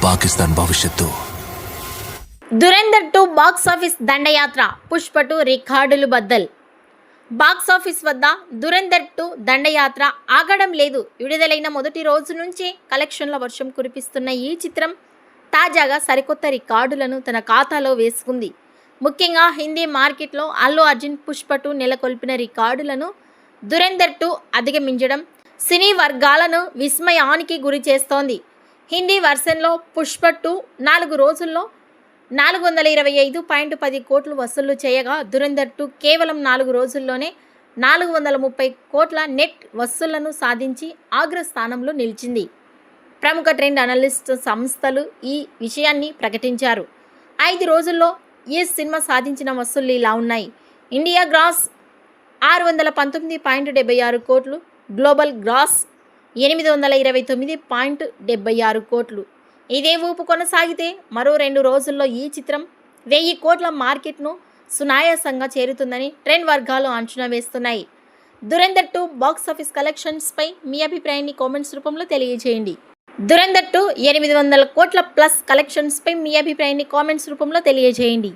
పాకిస్తాన్ భవిష్యత్తు. దురేందర్ 2 box office దండయాత్ర, పుష్ప 2 రికార్డులు బద్దల్. బాక్స్ ఆఫీస్ వద్ద దురేందర్ 2 దండయాత్ర ఆగడం లేదు. విడుదలైన మొదటి రోజు నుంచే కలెక్షన్ల వర్షం కురిపిస్తున్న ఈ చిత్రం తాజాగా సరికొత్త రికార్డులను తన ఖాతాలో వేసుకుంది. ముఖ్యంగా హిందీ మార్కెట్లో అల్లు అర్జున్ పుష్ప 2 నెలకొల్పిన రికార్డులను దురేందర్ 2 అధిగమించడం సినీ వర్గాలను విస్మయానికి గురి చేస్తోంది. హిందీ వర్షన్లో పుష్ప 2 4 రోజుల్లో 425.10 కోట్లు వసూళ్లు చేయగా, దురేందర్ 2 కేవలం 4 రోజుల్లోనే 430 కోట్ల నెట్ వసూళ్లను సాధించి అగ్రస్థానంలో నిలిచింది. ప్రముఖ ట్రెండ్ అనలిస్ట్ సంస్థలు ఈ విషయాన్ని ప్రకటించారు. 5 రోజుల్లో ఈ సినిమా సాధించిన వసూళ్లు ఇలా ఉన్నాయి. ఇండియా గ్రాస్ 619.76 కోట్లు, గ్లోబల్ గ్రాస్ 829.76 కోట్లు. ఇదే ఊపు కొనసాగితే మరో 2 రోజుల్లో ఈ చిత్రం 1000 కోట్ల మార్కెట్ను సునాయాసంగా చేరుతుందని ట్రెండ్ వర్గాలు అంచనా వేస్తున్నాయి. దురేందర్ 2 బాక్స్ ఆఫీస్ కలెక్షన్స్పై మీ అభిప్రాయాన్ని కామెంట్స్ రూపంలో తెలియజేయండి. దురేందర్ 2 800 కోట్ల ప్లస్ కలెక్షన్స్పై మీ అభిప్రాయాన్ని కామెంట్స్ రూపంలో తెలియజేయండి.